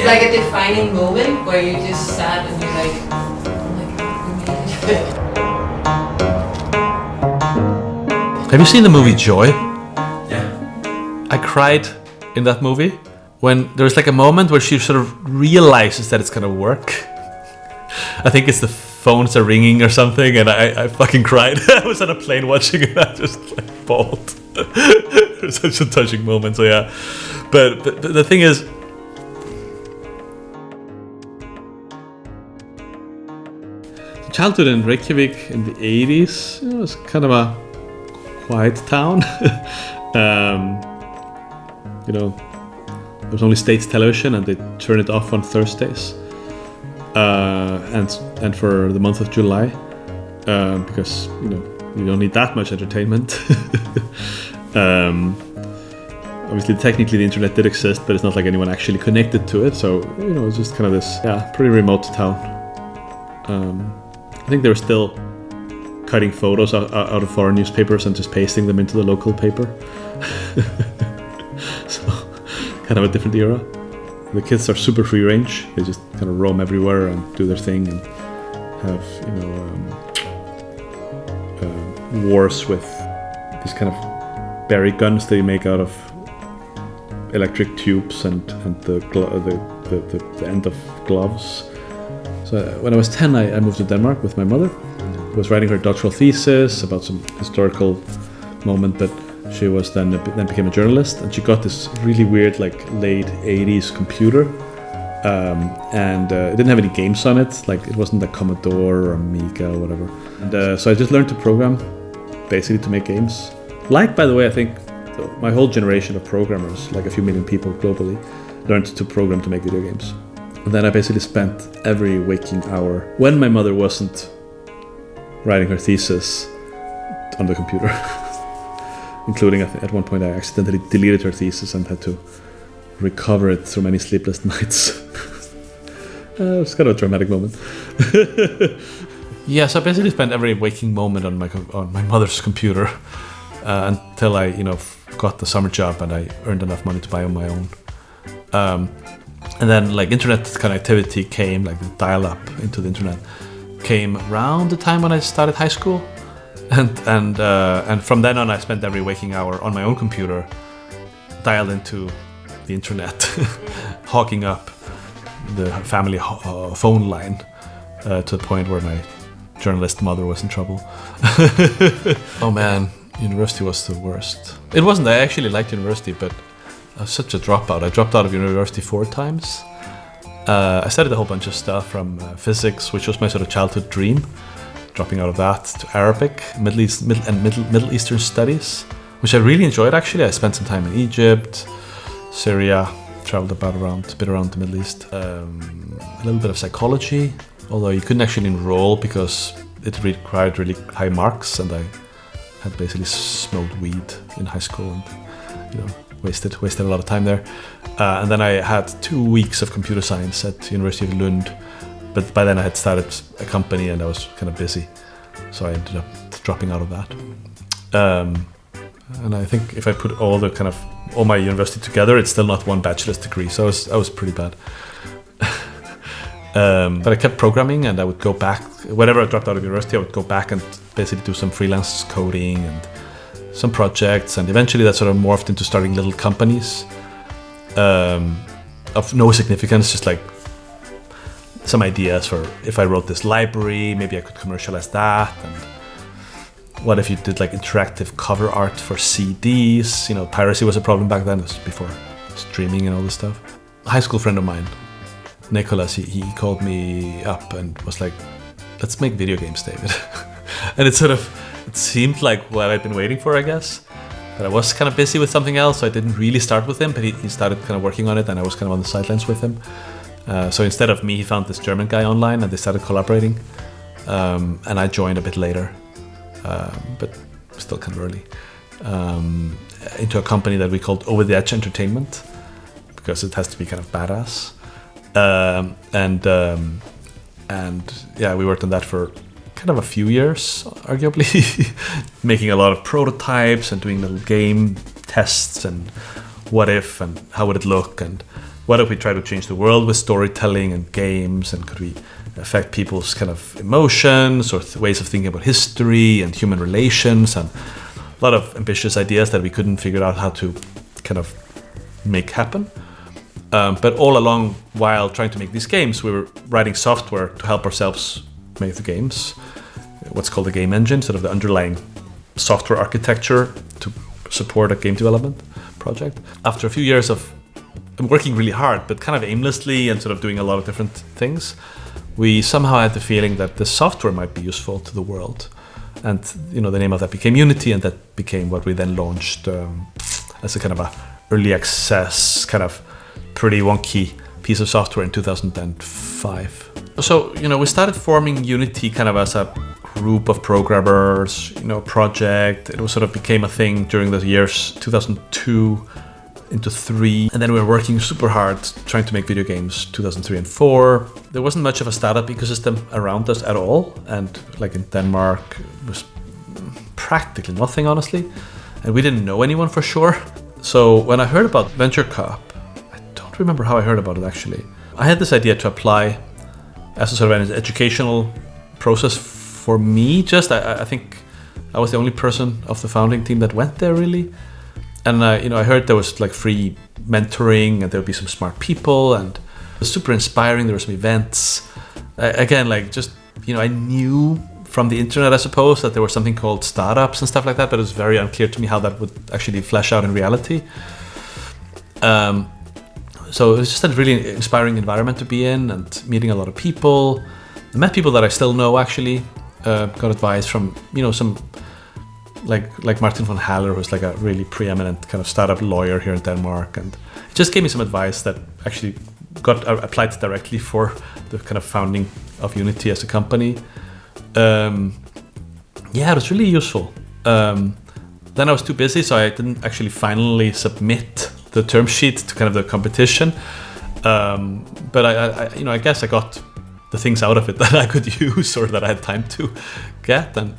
it like a defining moment where you just sat and you're like, oh my god, we made it? Have you seen the movie Joy? Yeah. I cried in that movie when there's like a moment where she sort of realizes that it's gonna work. I think it's the phones are ringing or something, and I fucking cried. I was on a plane watching it, I just like bawled. It was such a touching moment, so yeah. But the thing is, childhood in Reykjavik in the 80s, it was kind of a quiet town. There was only state television, and they turn it off on Thursdays, and for the month of July, because you don't need that much entertainment. Obviously, technically, the internet did exist, but it's not like anyone actually connected to it. So it's just kind of this pretty remote town. I think they were still cutting photos out of foreign newspapers and just pasting them into the local paper. So, kind of a different era. The kids are super free range. They just kind of roam everywhere and do their thing and have, wars with these kind of berry guns they make out of electric tubes and the end of gloves. So when I was 10, I moved to Denmark with my mother. I was writing her doctoral thesis about some historical moment, but she was then became a journalist, and she got this really weird like late 80s computer, and it didn't have any games on it. Like it wasn't a Commodore or Amiga or whatever. And so I just learned to program, basically to make games. Like, by the way, I think my whole generation of programmers, like a few million people globally, learned to program to make video games. And then I basically spent every waking hour, when my mother wasn't writing her thesis, on the computer. Including, at one point, I accidentally deleted her thesis and had to recover it through many sleepless nights. It was kind of a dramatic moment. Yeah, so I basically spent every waking moment on my mother's computer until I, got the summer job and I earned enough money to buy on my own. And then, like, internet connectivity came, like the dial-up into the internet came around the time when I started high school, and from then on, I spent every waking hour on my own computer, dialed into the internet, hogging up the family phone line to the point where my journalist mother was in trouble. Oh man, university was the worst. It wasn't. I actually liked university, but I was such a dropout. I dropped out of university 4 times. I studied a whole bunch of stuff from physics, which was my sort of childhood dream, dropping out of that, to Arabic, Middle Eastern studies, which I really enjoyed actually. I spent some time in Egypt, Syria, traveled a bit around the Middle East. A little bit of psychology, although you couldn't actually enroll because it required really high marks, and I had basically smoked weed in high school and wasted a lot of time there. And then I had 2 weeks of computer science at the University of Lund, but by then I had started a company and I was kind of busy, so I ended up dropping out of that. And I think if I put all my university together, it's still not one bachelor's degree, so I was pretty bad. But I kept programming, and I would go back whenever I dropped out of university. I would go back and basically do some freelance coding and some projects, and eventually that sort of morphed into starting little companies of no significance, just like some ideas for if I wrote this library, maybe I could commercialize that, and what if you did like interactive cover art for CDs? Piracy was a problem back then. It was before streaming and all this stuff. A high school friend of mine, Nicholas, he called me up and was like, let's make video games, David. And it seemed like what I'd been waiting for, I guess. But I was kind of busy with something else, so I didn't really start with him, but he started kind of working on it, and I was kind of on the sidelines with him. So instead of me, he found this German guy online, and they started collaborating. And I joined a bit later, but still kind of early, into a company that we called Over the Edge Entertainment, because it has to be kind of badass. And yeah, we worked on that for kind of a few years, arguably, making a lot of prototypes and doing little game tests and what if and how would it look, and what if we try to change the world with storytelling and games, and could we affect people's kind of emotions or ways of thinking about history and human relations, and a lot of ambitious ideas that we couldn't figure out how to kind of make happen. But all along, while trying to make these games, we were writing software to help ourselves make the games. What's called the game engine, sort of the underlying software architecture to support a game development project. After a few years of working really hard, but kind of aimlessly and sort of doing a lot of different things, we somehow had the feeling that the software might be useful to the world. And the name of that became Unity, and that became what we then launched as a kind of a early access, kind of pretty wonky piece of software in 2005. So, we started forming Unity kind of as a group of programmers, project. It was sort of became a thing during the years 2002 into 3. And then we were working super hard trying to make video games 2003 and 4. There wasn't much of a startup ecosystem around us at all. And like in Denmark, it was practically nothing, honestly. And we didn't know anyone for sure. So when I heard about Venture Cup, I don't remember how I heard about it actually. I had this idea to apply as a sort of an educational process for me. I think I was the only person of the founding team that went there really. And I heard there was like free mentoring, and there would be some smart people, and it was super inspiring. There were some events. Again, like just I knew from the internet, I suppose, that there was something called startups and stuff like that, but it was very unclear to me how that would actually flesh out in reality. So it was just a really inspiring environment to be in, and meeting a lot of people. I met people that I still know actually. Got advice from some like Martin von Haller, who's like a really preeminent kind of startup lawyer here in Denmark, and it just gave me some advice that actually got applied directly for the kind of founding of Unity as a company. It was really useful. Then I was too busy, so I didn't actually finally submit the term sheet to kind of the competition. But I guess I got the things out of it that I could use or that I had time to get. And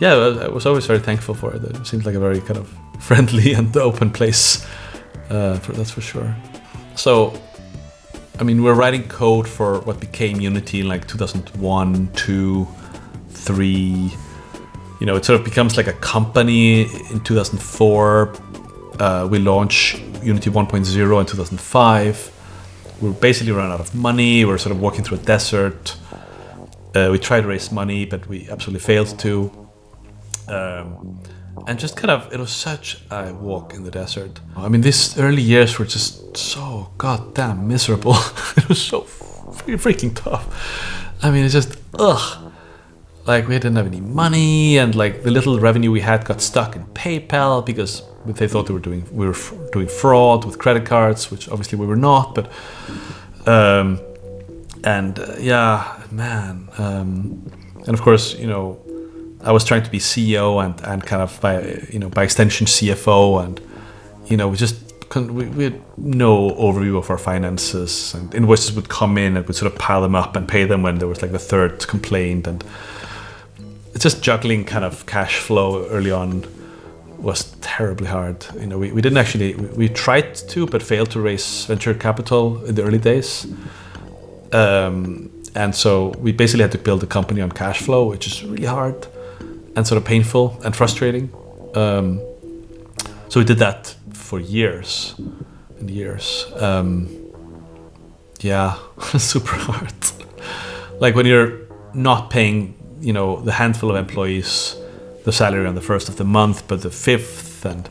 I was always very thankful for it. It seemed like a very kind of friendly and open place, that's for sure. So, we're writing code for what became Unity in like 2001, 2, 3. It sort of becomes like a company in 2004. We launched Unity 1.0 in 2005. We basically ran out of money. We were sort of walking through a desert. We tried to raise money, but we absolutely failed to. And just kind of, it was such a walk in the desert. These early years were just so goddamn miserable. It was so freaking tough. It's just, Like we didn't have any money, and like the little revenue we had got stuck in PayPal because they thought we were doing fraud with credit cards, which obviously we were not. But and of course, I was trying to be CEO and kind of by extension CFO, and we had no overview of our finances, and invoices would come in and we'd sort of pile them up and pay them when there was like the third complaint, and it's just juggling kind of cash flow early on was terribly hard. We didn't actually, we tried to, but failed to raise venture capital in the early days. And so we basically had to build a company on cash flow, which is really hard and sort of painful and frustrating. So we did that for years and years. Super hard. Like when you're not paying, the handful of employees the salary on the first of the month, but the fifth, and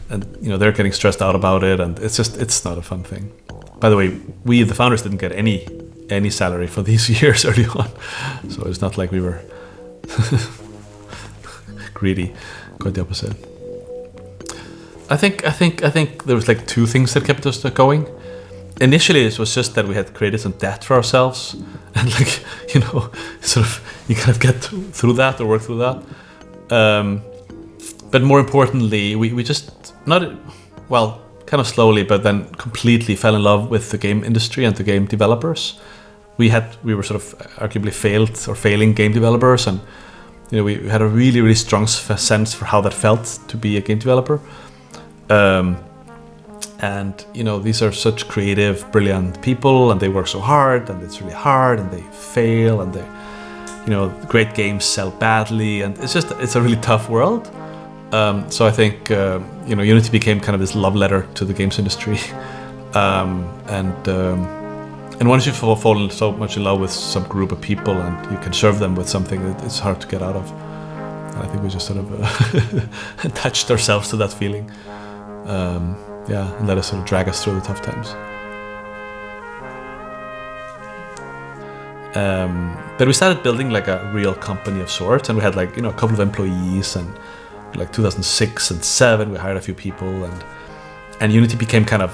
they're getting stressed out about it, and it's not a fun thing. By the way, we the founders didn't get any salary for these years early on, so it's not like we were greedy. Quite the opposite. I think there was like two things that kept us going. Initially, it was just that we had created some debt for ourselves, and sort of you kind of get through that or work through that. But more importantly, we just kind of slowly, but then completely fell in love with the game industry and the game developers. We were sort of arguably failing game developers, and we had a really, really strong sense for how that felt to be a game developer. And these are such creative, brilliant people, and they work so hard, and it's really hard, and they fail, and they, great games sell badly, and it's a really tough world. So I think Unity became kind of this love letter to the games industry, and once you fall so much in love with some group of people, and you can serve them with something, it's hard to get out of. And I think we just sort of attached ourselves to that feeling. And let us sort of drag us through the tough times. But we started building like a real company of sorts, and we had like a couple of employees, and like 2006 and 2007 we hired a few people, and Unity became kind of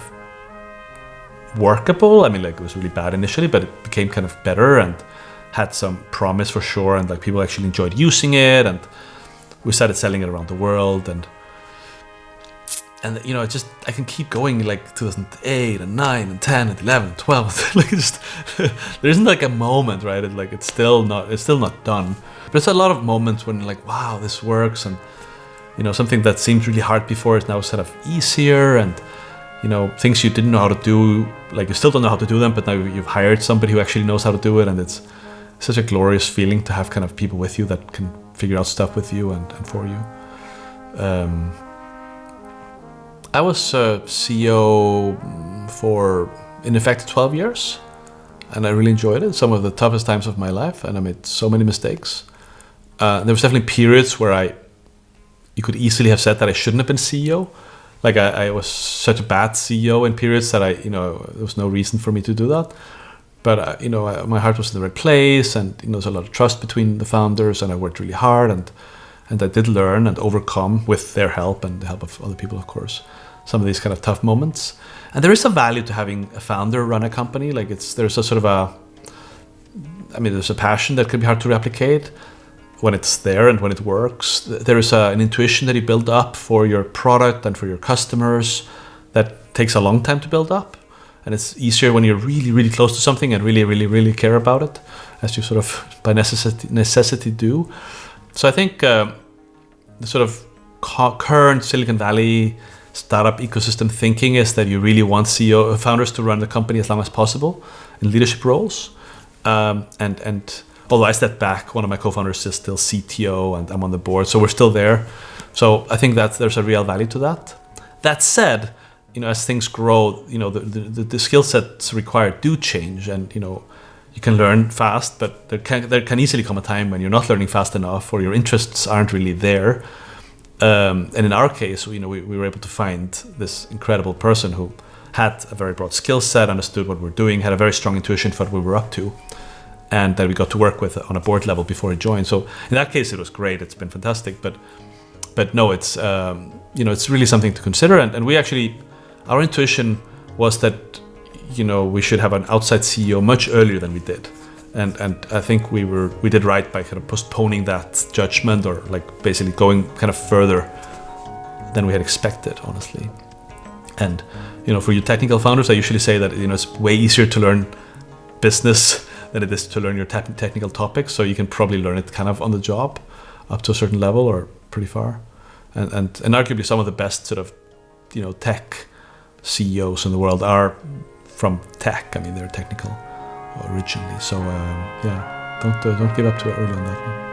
workable. I mean, like, it was really bad initially, but it became kind of better and had some promise for sure, and like people actually enjoyed using it, and we started selling it around the world, and I can keep going, like 2008 and 9 and 10 and 11 and 12. Like, there isn't like a moment, right? It's still not done. But it's a lot of moments when like, wow, this works, and something that seemed really hard before is now sort of easier, and things you didn't know how to do, like you still don't know how to do them, but now you've hired somebody who actually knows how to do it, and it's such a glorious feeling to have kind of people with you that can figure out stuff with you and for you. I was CEO for, in effect, 12 years, and I really enjoyed it. Some of the toughest times of my life, and I made so many mistakes. There was definitely periods where you could easily have said that I shouldn't have been CEO. Like I was such a bad CEO in periods that there was no reason for me to do that. But my heart was in the right place, and there's a lot of trust between the founders, and I worked really hard, and I did learn and overcome, with their help and the help of other people, of course, some of these kind of tough moments. And there is a value to having a founder run a company. Like there's a sort of there's a passion that can be hard to replicate when it's there and when it works. There is an intuition that you build up for your product and for your customers that takes a long time to build up. And it's easier when you're really, really close to something and really, really, really care about it, as you sort of by necessity do. So I think the sort of current Silicon Valley startup ecosystem thinking is that you really want founders to run the company as long as possible in leadership roles. And although I stepped back, one of my co-founders is still CTO, and I'm on the board, so we're still there. So I think that there's a real value to that. That said, as things grow, the skill sets required do change, and you can learn fast, but there can easily come a time when you're not learning fast enough, or your interests aren't really there. And in our case, we were able to find this incredible person who had a very broad skill set, understood what we're doing, had a very strong intuition for what we were up to, and that we got to work with on a board level before he joined. So in that case, it was great. It's been fantastic. But no, it's it's really something to consider. And we actually, our intuition was that we should have an outside CEO much earlier than we did. And I think we did right by kind of postponing that judgment, or like basically going kind of further than we had expected, honestly. And for you technical founders, I usually say that it's way easier to learn business than it is to learn your technical topics. So you can probably learn it kind of on the job up to a certain level, or pretty far. And arguably some of the best sort of tech CEOs in the world are from tech. I mean, they're technical originally. So don't give up too early on that one.